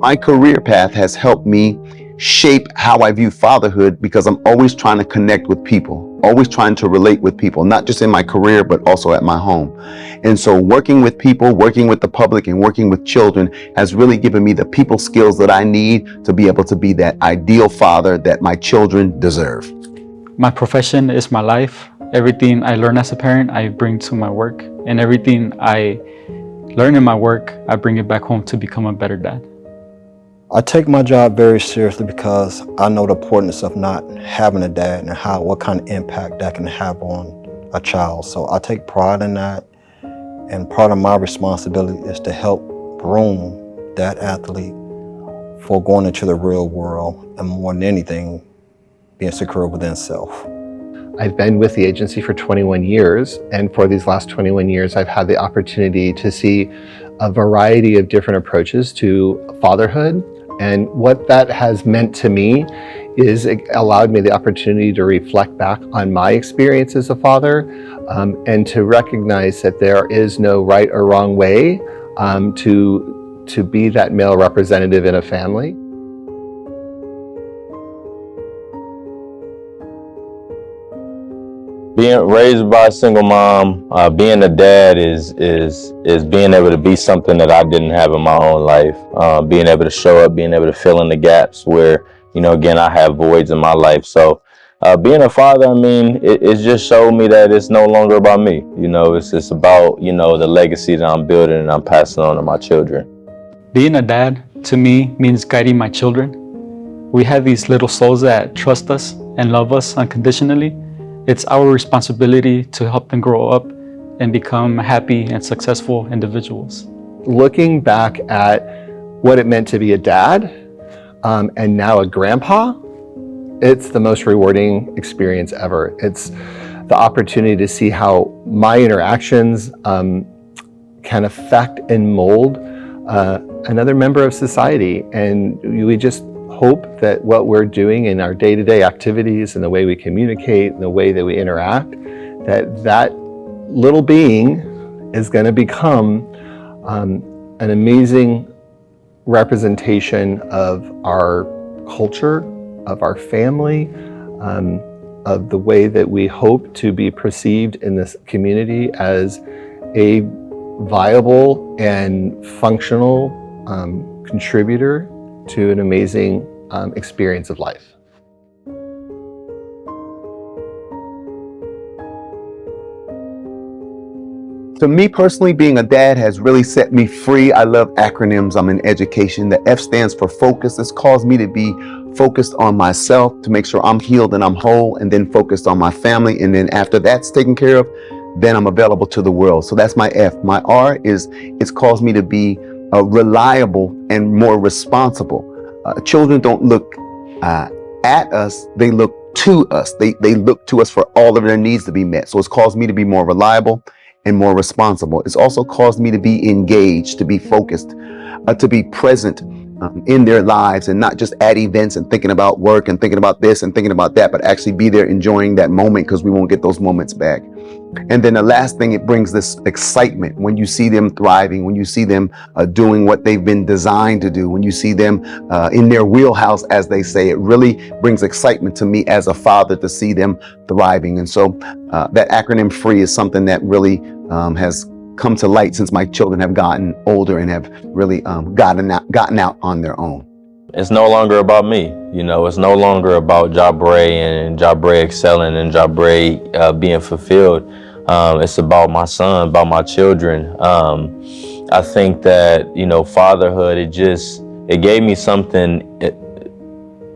My career path has helped me shape how I view fatherhood because I'm always trying to connect with people, always trying to relate with people, not just in my career, but also at my home. And so working with people, working with the public, and working with children has really given me the people skills that I need to be able to be that ideal father that my children deserve. My profession is my life. Everything I learn as a parent, I bring to my work. And everything I learn in my work, I bring it back home to become a better dad. I take my job very seriously because I know the importance of not having a dad and what kind of impact that can have on a child. So I take pride in that, and part of my responsibility is to help groom that athlete for going into the real world, and more than anything, being secure within self. I've been with the agency for 21 years, and for these last 21 years, I've had the opportunity to see a variety of different approaches to fatherhood. And what that has meant to me is it allowed me the opportunity to reflect back on my experience as a father, and to recognize that there is no right or wrong way to be that male representative in a family. Being raised by a single mom, being a dad is being able to be something that I didn't have in my own life. Being able to show up, being able to fill in the gaps where, again, I have voids in my life. So being a father, I mean, it just showed me that it's no longer about me. It's about, the legacy that I'm building and I'm passing on to my children. Being a dad, to me, means guiding my children. We have these little souls that trust us and love us unconditionally. It's our responsibility to help them grow up and become happy and successful individuals. Looking back at what it meant to be a dad, and now a grandpa, it's the most rewarding experience ever. It's the opportunity to see how my interactions can affect and mold another member of society. And we just hope that what we're doing in our day-to-day activities and the way we communicate and the way that we interact, that little being is going to become an amazing representation of our culture, of our family, of the way that we hope to be perceived in this community as a viable and functional contributor to an amazing experience of life. To me personally, being a dad has really set me free. I love acronyms. I'm in education. The F stands for focus. It's caused me to be focused on myself, to make sure I'm healed and I'm whole, and then focused on my family. And then after that's taken care of, then I'm available to the world. So that's my F. My R is it's caused me to be reliable and more responsible. Children don't look at us, they look to us. They look to us for all of their needs to be met. So it's caused me to be more reliable and more responsible. It's also caused me to be engaged, to be focused, to be present in their lives, and not just at events and thinking about work and thinking about this and thinking about that, but actually be there enjoying that moment, because we won't get those moments back. And then the last thing, it brings this excitement when you see them thriving, when you see them doing what they've been designed to do, when you see them in their wheelhouse, as they say. It really brings excitement to me as a father to see them thriving. And so that acronym FREE is something that really has come to light since my children have gotten older and have really gotten out on their own. It's no longer about me. It's no longer about Jabre and Jabre excelling and Jabre being fulfilled. It's about my son, about my children. I think that, fatherhood, it gave me something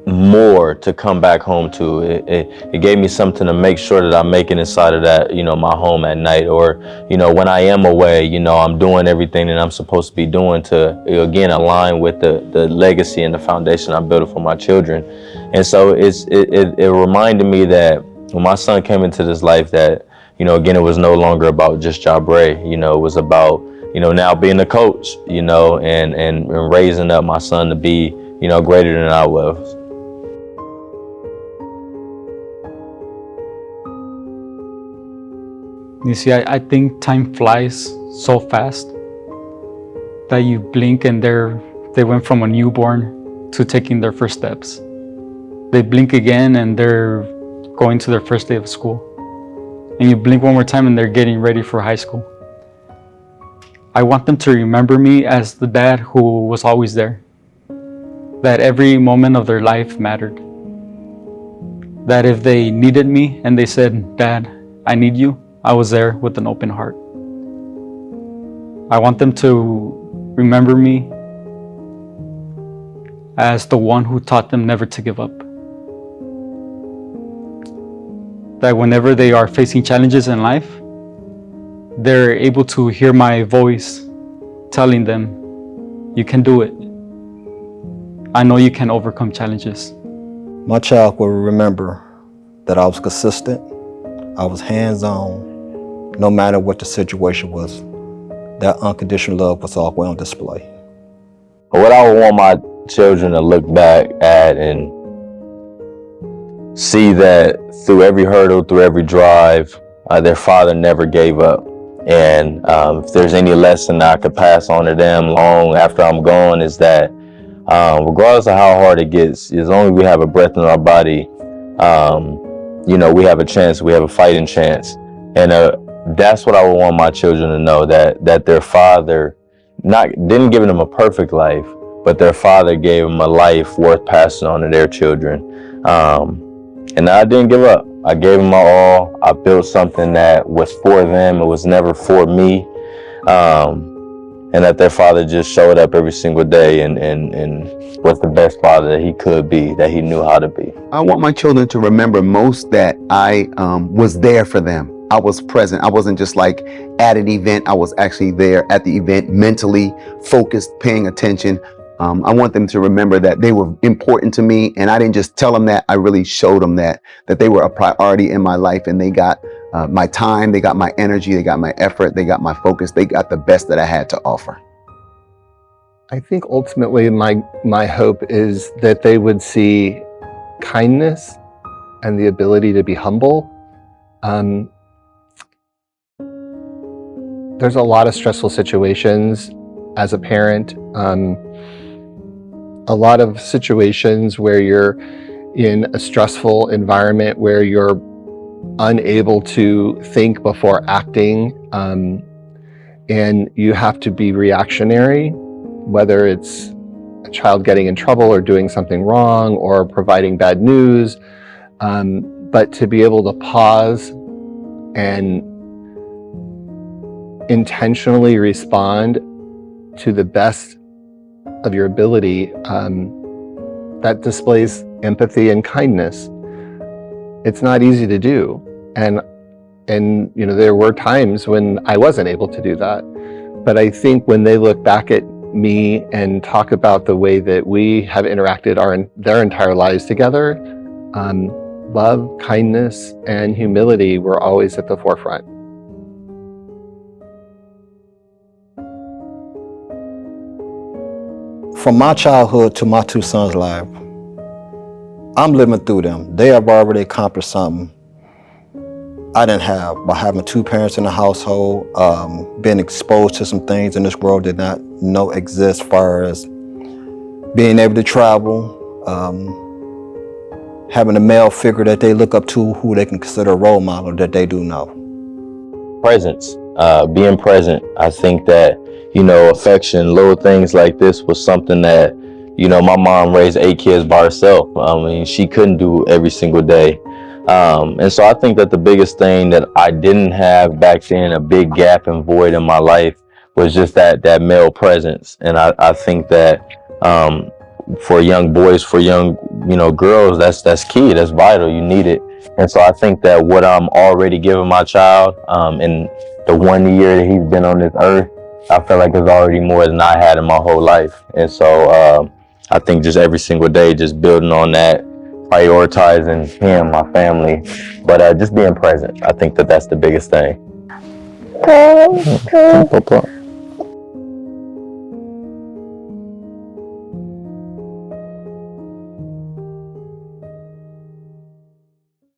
more to come back home to. It gave me something to make sure that I'm making inside of that, my home at night, or, when I am away, I'm doing everything that I'm supposed to be doing to, again, align with the legacy and the foundation I built for my children. And so it reminded me that when my son came into this life, that, again, it was no longer about just Jabre. It was about, now being a coach, and raising up my son to be, greater than I was. You see, I think time flies so fast that you blink and they're They went from a newborn to taking their first steps. They blink again and they're going to their first day of school. And you blink one more time and they're getting ready for high school. I want them to remember me as the dad who was always there. That every moment of their life mattered. That if they needed me and they said, "Dad, I need you," I was there with an open heart. I want them to remember me as the one who taught them never to give up. That whenever they are facing challenges in life, they're able to hear my voice telling them, "You can do it. I know you can overcome challenges." My child will remember that I was consistent, I was hands-on, no matter what the situation was. That unconditional love was always on display. What I would want my children to look back at and see that through every hurdle, through every drive, their father never gave up. And if there's any lesson I could pass on to them long after I'm gone, is that regardless of how hard it gets, as long as we have a breath in our body, we have a chance, we have a fighting chance. And that's what I would want my children to know, that their father didn't give them a perfect life, but their father gave them a life worth passing on to their children. And I didn't give up. I gave them my all. I built something that was for them. It was never for me. And that their father just showed up every single day and was the best father that he could be, that he knew how to be. I want my children to remember most that I was there for them. I was present. I wasn't just like at an event. I was actually there at the event, mentally focused, paying attention. I want them to remember that they were important to me, and I didn't just tell them that, I really showed them that they were a priority in my life, and they got my time, they got my energy, they got my effort, they got my focus, they got the best that I had to offer. I think ultimately my hope is that they would see kindness and the ability to be humble. There's a lot of stressful situations as a parent. A lot of situations where you're in a stressful environment where you're unable to think before acting, and you have to be reactionary, whether it's a child getting in trouble or doing something wrong or providing bad news, but to be able to pause and intentionally respond to the best of your ability, that displays empathy and kindness. It's not easy to do, and there were times when I wasn't able to do that. But I think when they look back at me and talk about the way that we have interacted their entire lives together, love, kindness, and humility were always at the forefront. From my childhood to my two sons' life, I'm living through them. They have already accomplished something I didn't have by having two parents in the household, being exposed to some things in this world did not know exist, as far as being able to travel, having a male figure that they look up to, who they can consider a role model that they do know. Presence, being present. I think that, affection, little things like this was something that, my mom raised 8 kids by herself. She couldn't do every single day. And so I think that the biggest thing that I didn't have back then, a big gap and void in my life, was just that male presence. And I think that for young boys, for young, girls, that's key, that's vital, you need it. And so I think that what I'm already giving my child in the 1 year that he's been on this earth, I feel like it's already more than I had in my whole life. And so I think just every single day, just building on that, prioritizing him, my family, but just being present. I think that that's the biggest thing.